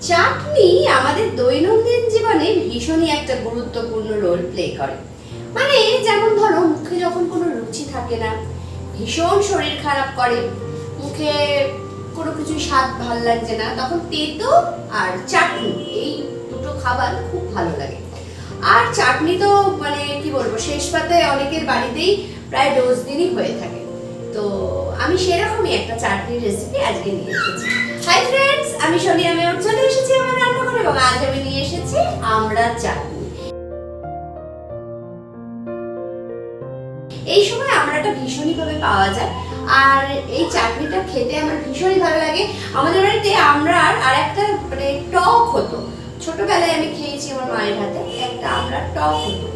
চাটনি আমাদের দৈনন্দিন জীবনে ভীষণই একটা গুরুত্বপূর্ণ রোল প্লে করে। মানে যেমন ধরো মুখে যখন কোনো রুচি থাকে না, ভীষণ শরীর খারাপ করে, মুখে কোনো কিছু স্বাদ ভাল লাগছে না, তখন তেতো আর চাটনি এই দুটো খাবার খুব ভালো লাগে। আর চাটনি তো মানে কি বলবো, শেষ পাতে অনেকের বাড়িতেই প্রায় রোজ দিনই হয়ে থাকে। তো আমি সেরকমই একটা চাটনির রেসিপি আজকে নিয়ে এসেছি। হাই ফ্রেন্ডস, আমি সোনিয়া মায়ুর চলে এসেছি আমার রান্নাঘরে এবং আজ আমি নিয়ে এসেছি আমড়া চাটনি। এই সময় আমড়াটা ভীষণই ভাবে পাওয়া যায় আর এই চাটনিটা খেতে আমার ভীষণই ভালো লাগে। আমাদের বাড়িতে আমড়ার আর একটা মানে টক হতো, ছোটবেলায় আমি খেয়েছি আমার মায়ের হাতে একটা আমড়ার টক হতো।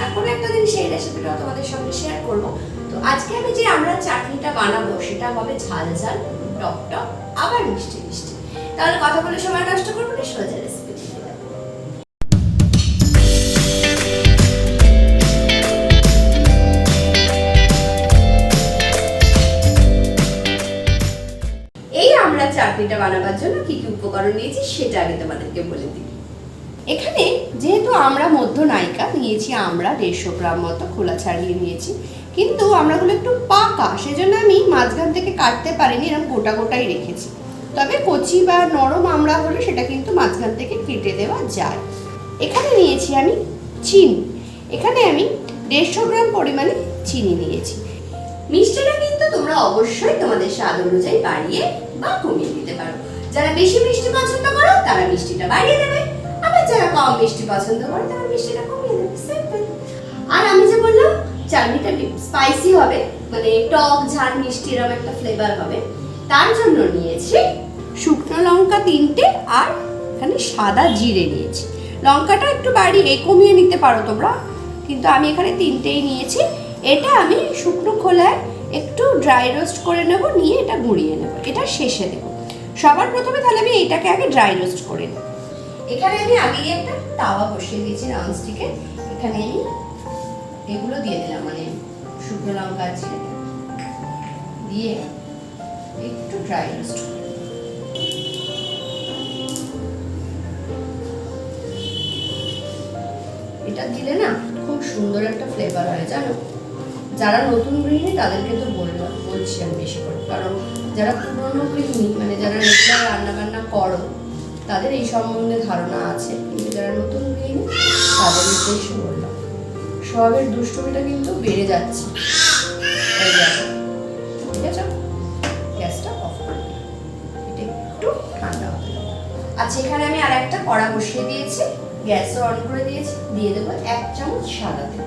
এখন একটা দিন সেই রেসিপিটা তোমাদের সঙ্গে শেয়ার করবো। তো আজকে আমি যে আমরা চাটনিটা বানাবো সেটা হবে ঝাল ঝাল, টক টক, আবার মিষ্টি মিষ্টি। তাহলে কথা বলে সময় নষ্ট করবো না, সোজা রেসিপি দিয়ে দেবো। এই আমরা চাটনিটা বানাবার জন্য কি কি উপকরণ নিয়েছি সেটা আগে তোমাদেরকে বলে দিই। এখানে যেহেতু আমরা মধ্য নায়িকা নিয়েছি আমরা 150 গ্রাম মতো খোলা ছাড়িয়ে নিয়েছি, কিন্তু আমরাগুলো একটু পাকা, সেজন্য আমি মাঝখান থেকে কাটতে পারিনি, এরকম গোটা গোটাই রেখেছি। তবে কচি বা নরম আমড়া হলে সেটা কিন্তু মাঝখান থেকে কেটে দেওয়া যায়। এখানে নিয়েছি আমি চিনি, এখানে আমি 150 গ্রাম পরিমাণে চিনি নিয়েছি। মিষ্টিটা কিন্তু তোমরা অবশ্যই তোমাদের স্বাদ অনুযায়ী বাড়িয়ে বা কমিয়ে দিতে পারো। যারা বেশি মিষ্টি পছন্দ করো তারা মিষ্টিটা বাড়িয়ে দেবে, আবার যারা কম মিষ্টি পছন্দ করে তারা মিষ্টিটা কমিয়ে দেবে, সিম্পল। আর আমি যে বললাম চাটনিটা স্পাইসি হবে, মানে টক ঝাল মিষ্টি এরকম একটা ফ্লেভার হবে, তার জন্য নিয়েছি শুকনো লঙ্কা 3টে আর এখানে সাদা জিরে নিয়েছি। লঙ্কাটা একটু বাড়িয়ে কমিয়ে নিতে পারো তোমরা, কিন্তু আমি এখানে 3টেই নিয়েছি। এটা আমি শুকনো খোলায় একটু ড্রাই রোস্ট করে নেব, নিয়ে এটা গুঁড়িয়ে নেব, এটা শেষে দেবো। সবার প্রথমে তাহলে আমি এইটাকে আগে ড্রাই রোস্ট করে নেব। এখানে আমি আগেই একটা তাওয়া বসিয়ে দিয়েছি ননস্টিকে, এখানে আমি এগুলো দিয়ে দিলাম, মানে শুকনো লঙ্কা আছে দিয়ে একটু ড্রাই রোস্ট। এটা দিলে না খুব সুন্দর একটা ফ্লেভার হয় জানো। যারা নতুন গৃহিণী তাদেরকে তো বলছি আমি বেশি করে, কারণ যারা পুরনো গৃহিণী মানে যারা রেগুলার রান্না বান্না করো তাদের এই সম্বন্ধে ধারণা আছে, কিন্তু যারা নতুন গৃহিণী তাদের উদ্দেশ্যে বললাম। স্বভাবের দুষ্টুমিটা কিন্তু বেড়ে যাচ্ছে, ঠিক আছে? গ্যাসটা অফ করে দিই, এটা একটু ঠান্ডা হতে দেবো। আচ্ছা, এখানে আমি আর একটা কড়া বসিয়ে দিয়েছি, গ্যাসও অন করে দিয়েছি, দিয়ে দেবো 1 চামচ সাদা তেল।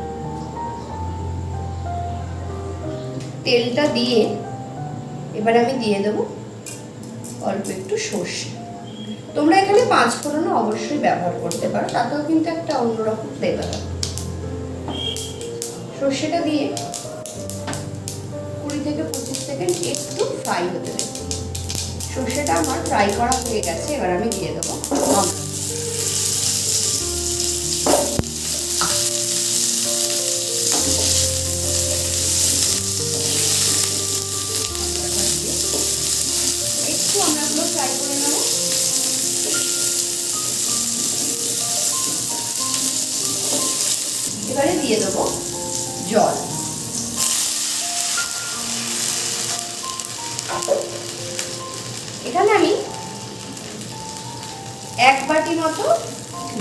তেলটা দিয়ে এবার আমি দিয়ে দেবো অল্প একটু সর্ষে। তোমরা এখানে 5 ফোড়ন অবশ্যই ব্যবহার করতে পারো, তাতেও কিন্তু একটা অন্যরকম ফ্লেভার হয়। সর্ষেটা দিয়ে 20 থেকে 25 সেকেন্ড একটু ফ্রাই হতে দেবো। সর্ষেটা আমার ফ্রাই করা হয়ে গেছে, এবার আমি দিয়ে দেবো একটু আমরাগুলো ফ্রাই করে নেব। এবারে দিয়ে দেবো জল। এখানে আমি 1 বাটি মতো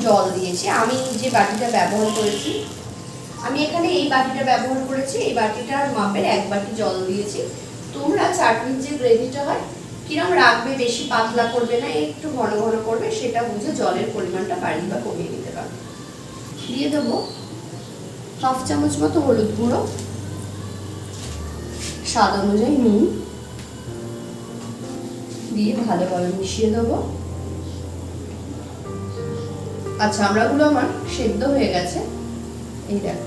জল দিয়েছি। আমি যে বাটিটা ব্যবহার করেছি, আমি এখানে এই বাটিটা ব্যবহার করেছি, এই বাটিটার মাপের 1 বাটি জল দিয়েছি। তোমরা চাটনির যে গ্রেভিটা হয় কিরম রাখবে, বেশি পাতলা করবে না, একটু ঘন ঘন করবে, সেটা বুঝে জলের পরিমাণটা বাড়িয়ে বা কমিয়ে দিতে পারবে। দিয়ে দেবো 1/2 চামচ মতো হলুদ গুঁড়ো, স্বাদ অনুযায়ী নুন দিয়ে ভালোভাবে মিশিয়ে দেবো। আচ্ছা, আমড়াগুলো আমার সেদ্ধ হয়ে গেছে, এই দেখো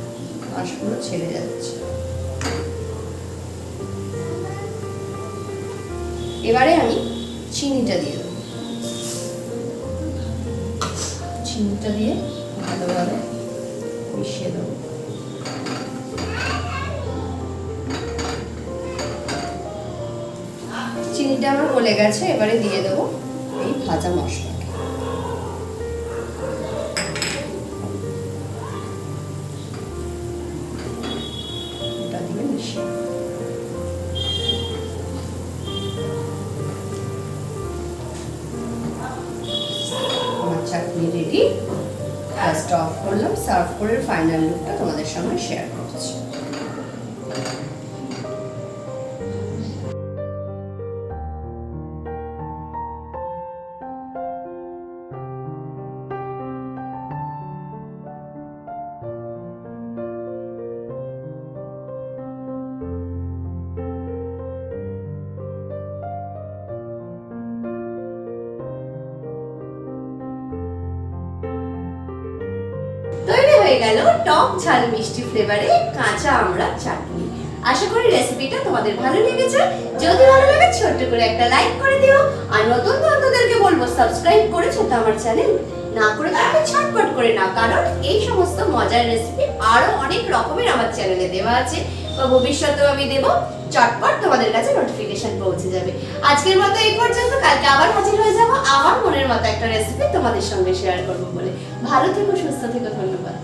আঁশগুলো ছেড়ে যাচ্ছে। এবারে আমি চিনিটা দিয়ে দেবো, চিনিটা দিয়ে ভালোভাবে মিশিয়ে দেবো। চিনিটা আমার গলে গেছে, এবারে দিয়ে দেবো এই ভাজা মশলা। ওটা দিয়ে মিশিয়ে আমার চাটনি রেডি। গ্যাসটা অফ করলাম, সার্ভ করে ফাইনাল লুকটা তোমাদের সঙ্গে শেয়ার করছি। তৈরি হয়ে গেল টক ঝাল মিষ্টি ফ্লেভারে কাঁচা আমড়া চাটনি। আশা করি রেসিপিটা তোমাদের ভালো লেগেছে। যদি ভালো লাগে ছোট্ট করে একটা লাইক করে দিও, আর নতুন বন্ধুদেরকে বলবো সাবস্ক্রাইব করেছো তো আমার চ্যানেল, না করে থাকলে ঝটপট করে নাও, কারণ এই সমস্ত মজার রেসিপি আরো অনেক রকমের আমার চ্যানেলে দেওয়া আছে, বা ভবিষ্যতেও আমি দেব। চটপট তোমাদের কাছে নোটিফিকেশন পৌঁছে যাবে। আজকের মতো এই পর্যন্ত, কালকে আবার হাজির হয়ে যাবো আমার মনের মতো একটা রেসিপি তোমাদের সঙ্গে শেয়ার করবো বলে। ভালো থেকো, সুস্থ থেকো, ধন্যবাদ।